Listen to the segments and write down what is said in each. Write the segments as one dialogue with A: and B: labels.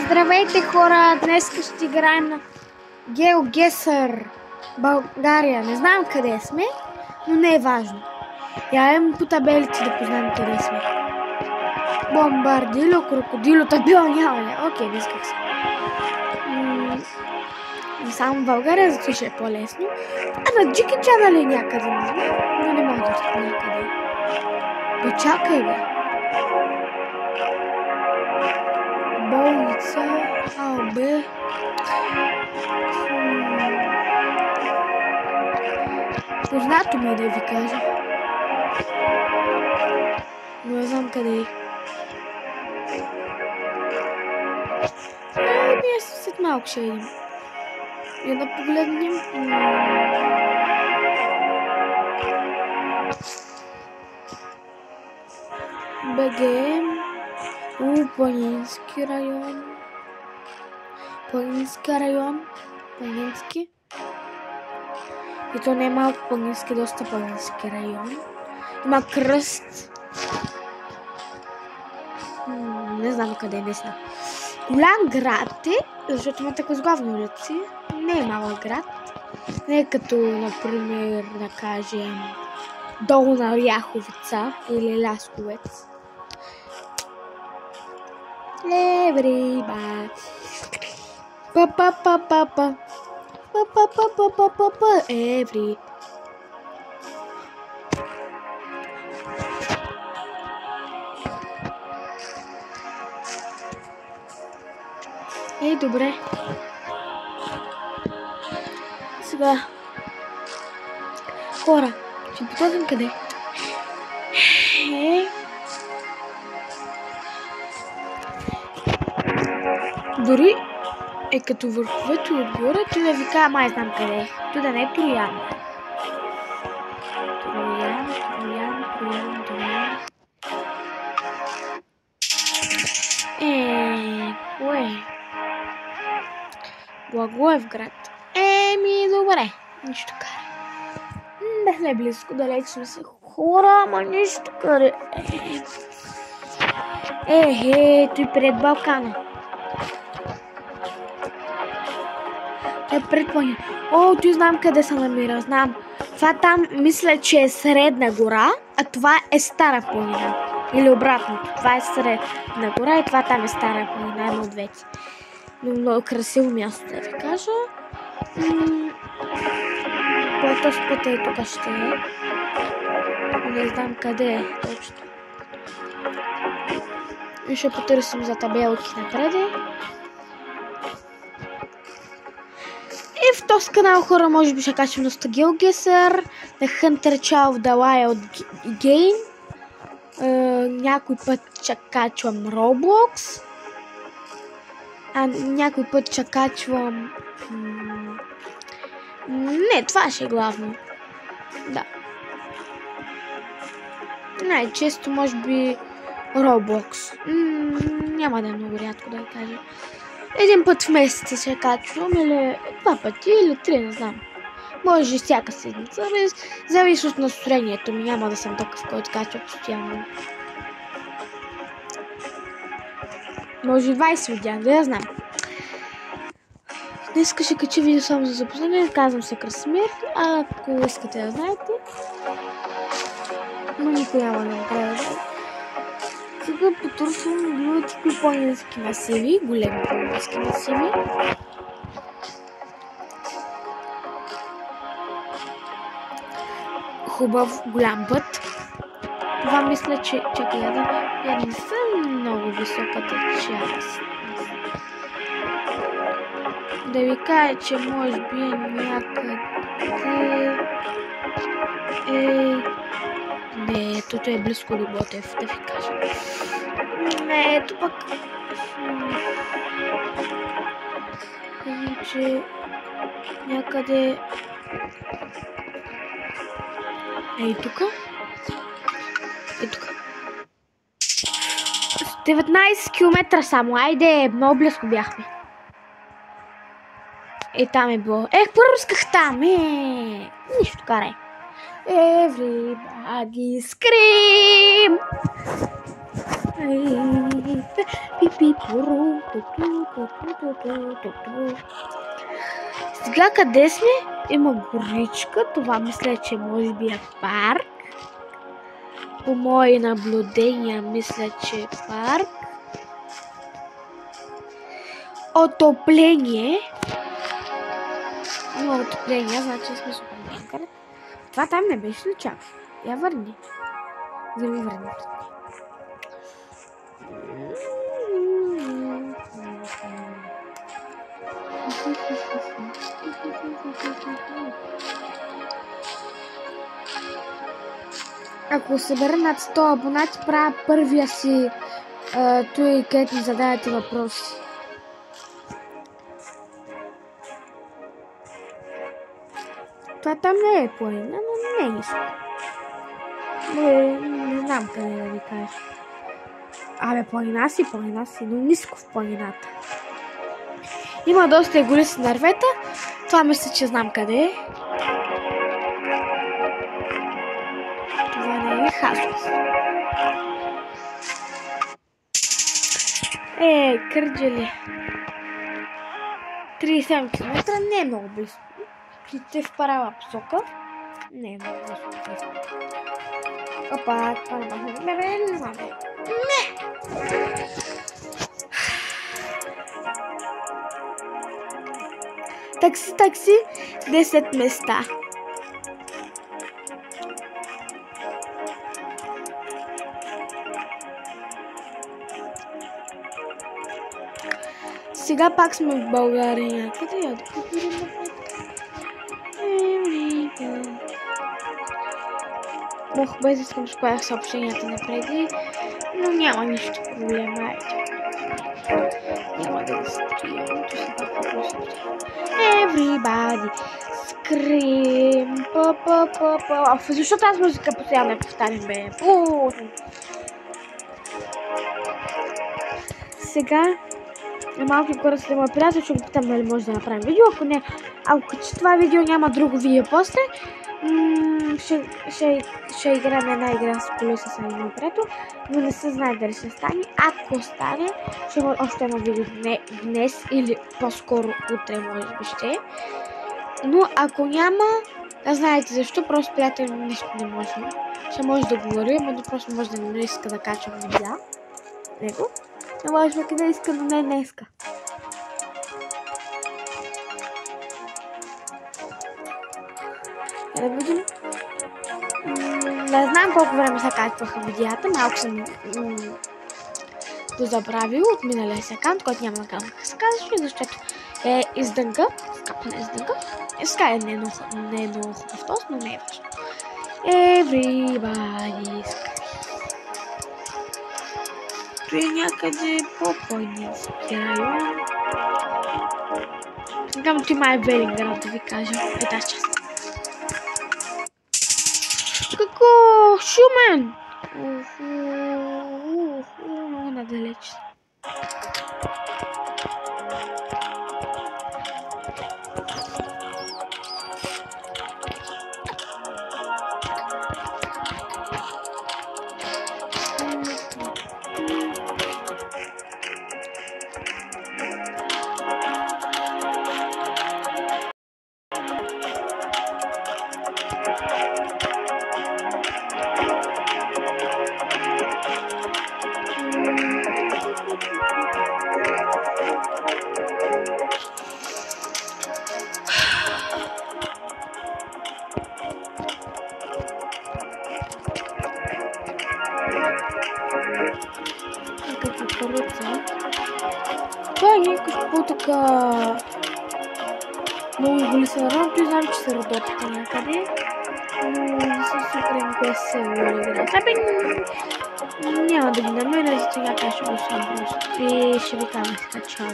A: Здравейте хора! Днес ще играем на GeoGuessr България. Не знам къде сме, но не е важно. Я имам по табелите да познам къде сме. Бомбардило, крокодило, табела няма. Окей, висках се. Само в България, зато ще е по-лесно. А на Джеки Чан ли някъде, не знам, но не мога да стане някъде. Почакай, бе. Болница, АОБ. Познато ми е да ви кажа. Но не знам къде е. Ние след малко ще видим. И да погледнем. БГМ. Планински район. Планински район. Планински. И то не е малко планински, доста планински район. Има кръст. Не знам къде е наистина. Голям град е, защото има такова с главни улици. Не е малък град. Не е като, например, да кажем, Долна Оряховица или Лясковец. Everybody. Па-па-па-па-па. Па-па-па-па-па-па. Every. Добре. Сега. Хора, ще потъгам къде? Дори е като върховете отгоре, той да ви кажа, май знам къде е. Той да не е Троян. Троян. Кое? Благоевград. Добре. Нищо каре. Да сме близко, далеч сме се. Хора, ама нищо каре. Той пред Балкана. Той пред планина. Той знам къде се намира, знам. Това там мисля, че е Средна гора, а това е Стара планина. Или обратното. Това е Средна гора и това там е Стара планина. Едно от двете. Но много красиво място, да ви кажа. Този път е тук ще е. Не знам къде е точно. И ще потърсим за табелки напреди. И в този канал, хора, може би ще качвам доста GeoGuessr, The Hunter Child the Wild Game. Някой път ще качвам Roblox. А някой път ще качвам... Не, това ще е главно. Да. Най-често може би Roblox. Няма да е много рядко да я кажа. Един път в месеца ще качвам или два пъти или три, не знам. Може и всяка седмица. Зависи от настроението ми. Няма да съм такъв, който качва постоянно. Може и 20 видеа, да я знам. Днес ще кача видео само за запознание. Казвам се Красимир. Ако искате да знаете. Но никой няма да направя. Сега потърсвам другите планински масиви. Големи планински масиви. Хубав голям път. Това мисля, че чакай я не съм много високата част. Да ви кажа, че може би някъде не, тук е близко до Ботев, да ви кажа. Не, ето пък... че някъде... тук? Тук. 19 км само, айде, много близко бяхме. Там е било. Първо исках там, нищо карай. Everybody scream! Сега къде сме? Има горичка. Това мисля, че може би е парк. По мои наблюдения мисля, че е парк. Отопление. Има отопление, значи сме супер. Това там не беше ли чак? Я върни. За ми върни. Ако събера над 100 абонати, правя първия си той, където ми задавате въпроси. Това там не е планина, но не е ниско. Не знам къде да ви кажа. Абе, планина си, но ниско в планината. Има доста гори с дървета. Това мисля, че знам къде е. Това не е Хасус. Кърджали. 37 км не е много близко. Ти в парава посока. Не е много близко. Опа, това не махне. Не знам. Не! Такси, 10 места. Сега пак сме в България. Къде я да купим напред? Без искам да споях съобщенията напреди, но няма нищо проблема. Няма да ги стриям. Everybody scream. Защо тази музика постоянно я повтарям, бе? Сега малко хора след моя приятел, ще го питам дали може да направим видео. Ако не, ако това видео няма друго видео после, ще играем една игра с колеса с един приятел, но не се знае дали ще стане. Ако стане, ще има още едно видео днес или по-скоро утре, може би ще. Но ако няма, да знаете защо, просто приятел нищо не може. Ще може да говори, но просто може да не иска да качвам видеа. Него. Не може къде иска, но не днеска. Да видим. Не знам колко време се качваха видеята, малко съм го забравил от миналия си акаунт, който няма да се казваше, защото е издънка, скапана издънка. Сега не е много хубав тост, но не е важно. Everybody scream. Той е някъде по-планински район. Там ти май е Велинград, да ви кажа. Е тази част. Какво? Шумен! Много надалеч. Това е някакъв по-така много голесен район. Той знам, че са родопите някъде, но не съм сигурен кое се играе. Няма да ги намеря, за сега ще го сам просто. И ще ви кажа скачал.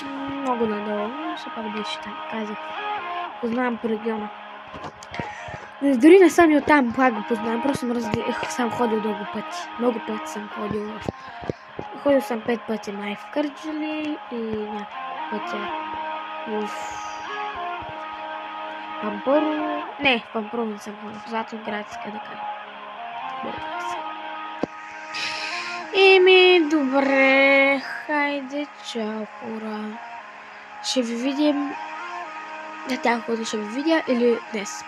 A: Много надолу, все пак беше там, казах. Познавам по региона. Дори не съм и оттам, пак го познавам, просто съм ходил дълго пъти. Много пъти съм ходил. Ходил съм 5 пъти май в Кърджали и няколко пъти в Пампорово. Не, в Пампорово не съм ходил, в Златоградска да кажа. Добре, хайде, чао, хора. Ще ви видим на тях, ще ви видя или днес.